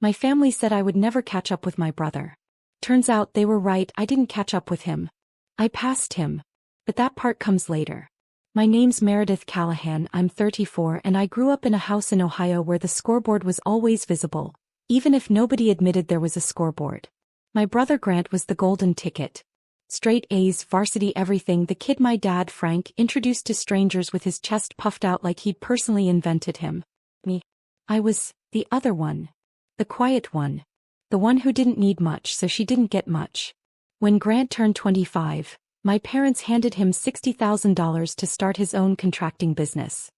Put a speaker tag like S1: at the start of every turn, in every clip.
S1: My family said I would never catch up with my brother. Turns out they were right, I didn't catch up with him. I passed him. But that part comes later. My name's Meredith Callahan, I'm 34 and I grew up in a house in Ohio where the scoreboard was always visible, even if nobody admitted there was a scoreboard. My brother Grant was the golden ticket. Straight A's, varsity everything, the kid my dad Frank introduced to strangers with his chest puffed out like he'd personally invented him. Me. I was the other one. The quiet one. The one who didn't need much so she didn't get much. When Grant turned 25, my parents handed him $60,000 to start his own contracting business.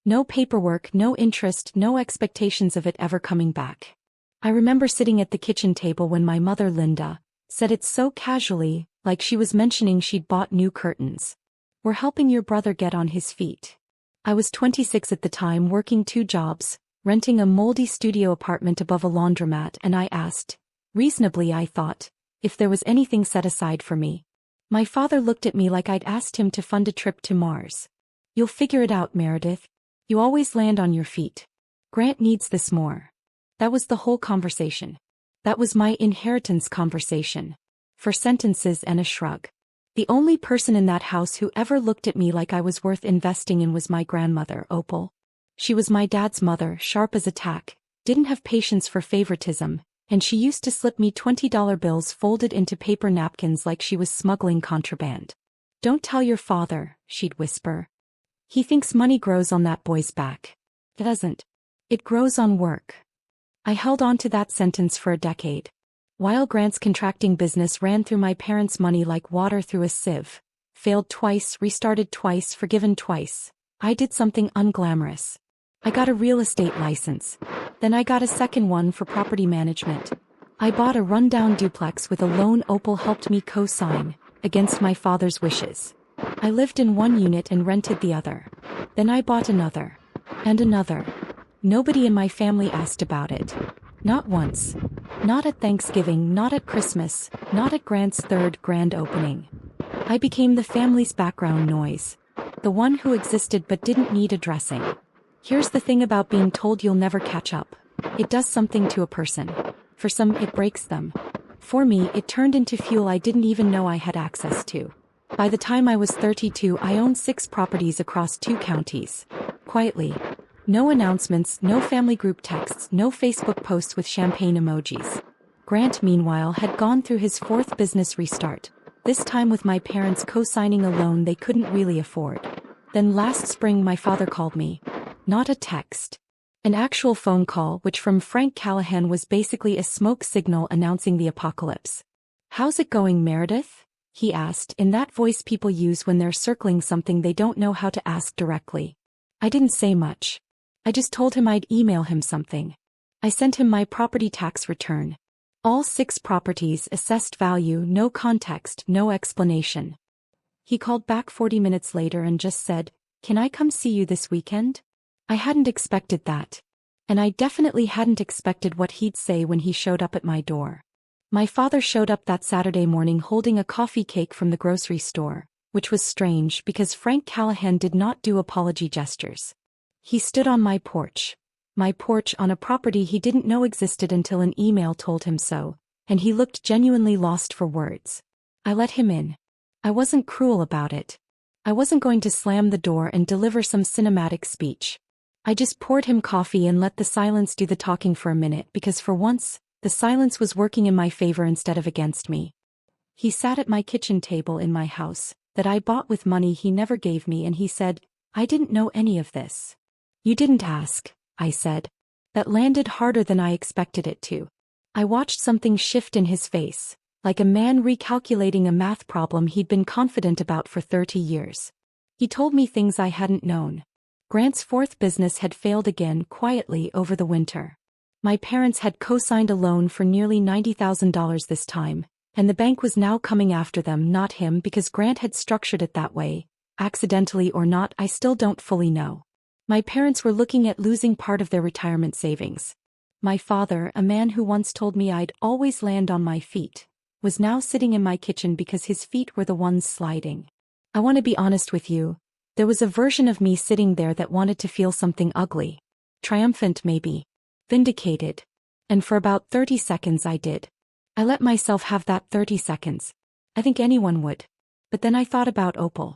S1: No paperwork, no interest, no expectations of it ever coming back. I remember sitting at the kitchen table when my mother Linda said it so casually, like she was mentioning she'd bought new curtains. We're helping your brother get on his feet. I was 26 at the time, working 2 jobs, renting a moldy studio apartment above a laundromat, and I asked, reasonably I thought, if there was anything set aside for me. My father looked at me like I'd asked him to fund a trip to Mars. You'll figure it out, Meredith. You always land on your feet. Grant needs this more. That was the whole conversation. That was my inheritance conversation. 4 sentences and a shrug. The only person in that house who ever looked at me like I was worth investing in was my grandmother, Opal. She was my dad's mother, sharp as a tack, didn't have patience for favoritism, and she used to slip me $20 bills folded into paper napkins like she was smuggling contraband. Don't tell your father, she'd whisper. He thinks money grows on that boy's back. It doesn't. It grows on work. I held on to that sentence for a decade. While Grant's contracting business ran through my parents' money like water through a sieve, failed twice, restarted twice, forgiven twice, I did something unglamorous. I got a real estate license. Then I got a second one for property management. I bought a rundown duplex with a loan Opal helped me co-sign, against my father's wishes. I lived in one unit and rented the other. Then I bought another. And another. Nobody in my family asked about it. Not once. Not at Thanksgiving, not at Christmas, not at Grant's 3rd grand opening. I became the family's background noise. The one who existed but didn't need addressing. Here's the thing about being told you'll never catch up. It does something to a person. For some, it breaks them. For me, it turned into fuel I didn't even know I had access to. By the time I was 32, I owned 6 properties across 2 counties. Quietly. No announcements, no family group texts, no Facebook posts with champagne emojis. Grant, meanwhile, had gone through his 4th business restart, this time with my parents co-signing a loan they couldn't really afford. Then last spring my father called me. Not a text. An actual phone call, which from Frank Callahan was basically a smoke signal announcing the apocalypse. How's it going, Meredith? He asked, in that voice people use when they're circling something they don't know how to ask directly. I didn't say much. I just told him I'd email him something. I sent him my property tax return. All 6 properties, assessed value, no context, no explanation. He called back 40 minutes later and just said, "Can I come see you this weekend?" I hadn't expected that. And I definitely hadn't expected what he'd say when he showed up at my door. My father showed up that Saturday morning holding a coffee cake from the grocery store, which was strange because Frank Callahan did not do apology gestures. He stood on my porch on a property he didn't know existed until an email told him so, and he looked genuinely lost for words. I let him in. I wasn't cruel about it. I wasn't going to slam the door and deliver some cinematic speech. I just poured him coffee and let the silence do the talking for a minute because for once, the silence was working in my favor instead of against me. He sat at my kitchen table in my house, that I bought with money he never gave me, and he said, "I didn't know any of this." "You didn't ask," I said. That landed harder than I expected it to. I watched something shift in his face, like a man recalculating a math problem he'd been confident about for 30 years. He told me things I hadn't known. Grant's 4th business had failed again quietly over the winter. My parents had co-signed a loan for nearly $90,000 this time, and the bank was now coming after them, not him, because Grant had structured it that way, accidentally or not, I still don't fully know. My parents were looking at losing part of their retirement savings. My father, a man who once told me I'd always land on my feet, was now sitting in my kitchen because his feet were the ones sliding. I want to be honest with you. There was a version of me sitting there that wanted to feel something ugly. Triumphant maybe. Vindicated. And for about 30 seconds I did. I let myself have that 30 seconds. I think anyone would. But then I thought about Opal.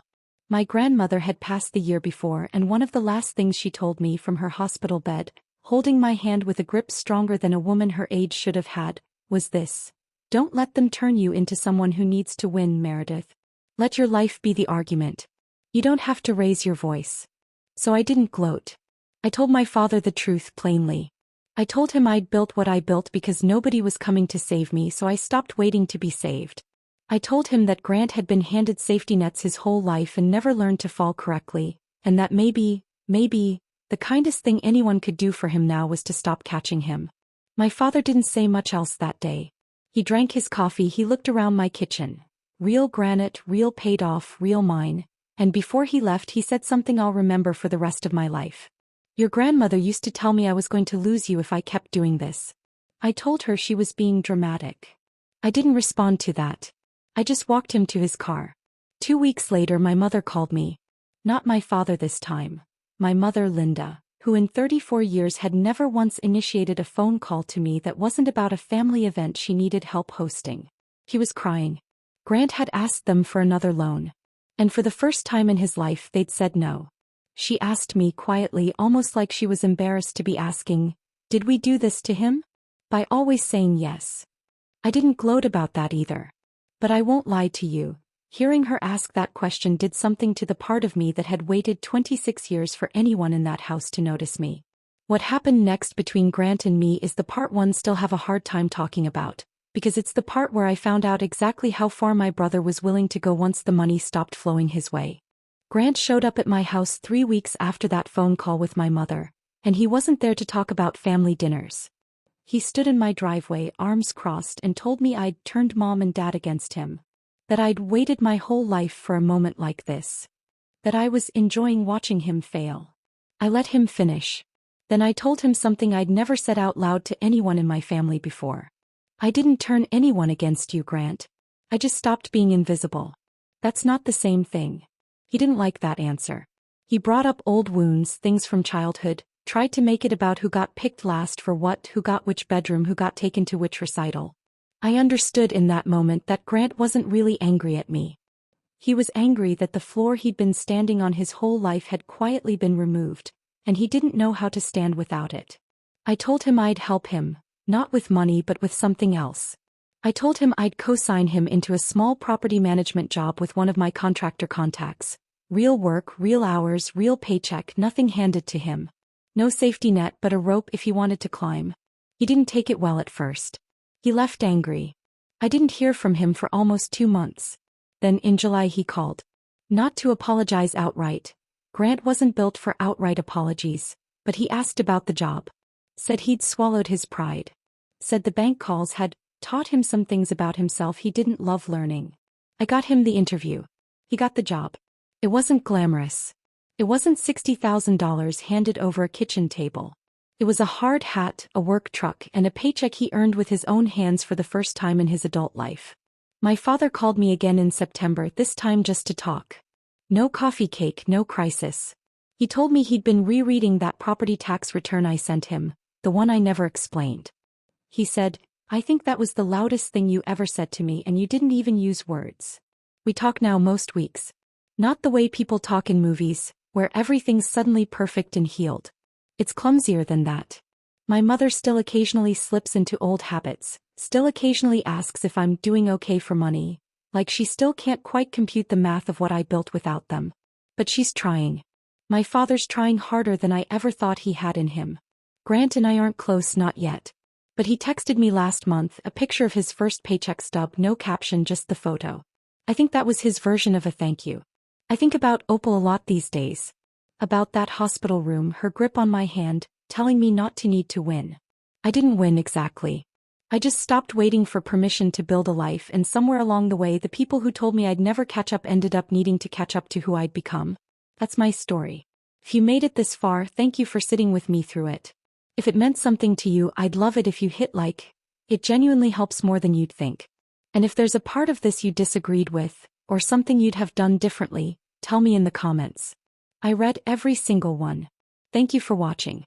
S1: My grandmother had passed the year before, and one of the last things she told me from her hospital bed, holding my hand with a grip stronger than a woman her age should have had, was this: "Don't let them turn you into someone who needs to win, Meredith. Let your life be the argument. You don't have to raise your voice." So I didn't gloat. I told my father the truth plainly. I told him I'd built what I built because nobody was coming to save me, so I stopped waiting to be saved. I told him that Grant had been handed safety nets his whole life and never learned to fall correctly, and that maybe, the kindest thing anyone could do for him now was to stop catching him. My father didn't say much else that day. He drank his coffee, he looked around my kitchen. Real granite, real paid off, real mine. And before he left he said something I'll remember for the rest of my life. "Your grandmother used to tell me I was going to lose you if I kept doing this." I told her she was being dramatic. I didn't respond to that. I just walked him to his car. 2 weeks later my mother called me. Not my father this time. My mother, Linda, who in 34 years had never once initiated a phone call to me that wasn't about a family event she needed help hosting. He was crying. Grant had asked them for another loan. And for the first time in his life they'd said no. She asked me quietly, almost like she was embarrassed to be asking, "Did we do this to him?" By always saying yes. I didn't gloat about that either. But I won't lie to you, hearing her ask that question did something to the part of me that had waited 26 years for anyone in that house to notice me. What happened next between Grant and me is the part one still have a hard time talking about, because it's the part where I found out exactly how far my brother was willing to go once the money stopped flowing his way. Grant showed up at my house 3 weeks after that phone call with my mother, and he wasn't there to talk about family dinners. He stood in my driveway, arms crossed, and told me I'd turned mom and dad against him. That I'd waited my whole life for a moment like this. That I was enjoying watching him fail. I let him finish. Then I told him something I'd never said out loud to anyone in my family before. "I didn't turn anyone against you, Grant. I just stopped being invisible." That's not the same thing. He didn't like that answer. He brought up old wounds, things from childhood, tried to make it about who got picked last for what, who got which bedroom, who got taken to which recital. I understood in that moment that Grant wasn't really angry at me. He was angry that the floor he'd been standing on his whole life had quietly been removed, and he didn't know how to stand without it. I told him I'd help him, not with money but with something else. I told him I'd co-sign him into a small property management job with one of my contractor contacts. Real work, real hours, real paycheck, nothing handed to him. No safety net but a rope if he wanted to climb. He didn't take it well at first. He left angry. I didn't hear from him for almost 2 months. Then in July he called. Not to apologize outright. Grant wasn't built for outright apologies, but he asked about the job. Said he'd swallowed his pride. Said the bank calls had taught him some things about himself he didn't love learning. I got him the interview. He got the job. It wasn't glamorous. It wasn't $60,000 handed over a kitchen table. It was a hard hat, a work truck, and a paycheck he earned with his own hands for the first time in his adult life. My father called me again in September, this time just to talk. No coffee cake, no crisis. He told me he'd been rereading that property tax return I sent him, the one I never explained. He said, "I think that was the loudest thing you ever said to me, and you didn't even use words. We talk now most weeks. Not the way people talk in movies, where everything's suddenly perfect and healed. It's clumsier than that. My mother still occasionally slips into old habits, still occasionally asks if I'm doing okay for money, like she still can't quite compute the math of what I built without them. But she's trying. My father's trying harder than I ever thought he had in him. Grant and I aren't close, not yet. But he texted me last month, a picture of his first paycheck stub, no caption, just the photo. I think that was his version of a thank you. I think about Opal a lot these days. About that hospital room, her grip on my hand, telling me not to need to win. I didn't win exactly. I just stopped waiting for permission to build a life, and somewhere along the way the people who told me I'd never catch up ended up needing to catch up to who I'd become. That's my story. If you made it this far, thank you for sitting with me through it. If it meant something to you, I'd love it if you hit like. It genuinely helps more than you'd think. And if there's a part of this you disagreed with, or something you'd have done differently, tell me in the comments. I read every single one. Thank you for watching.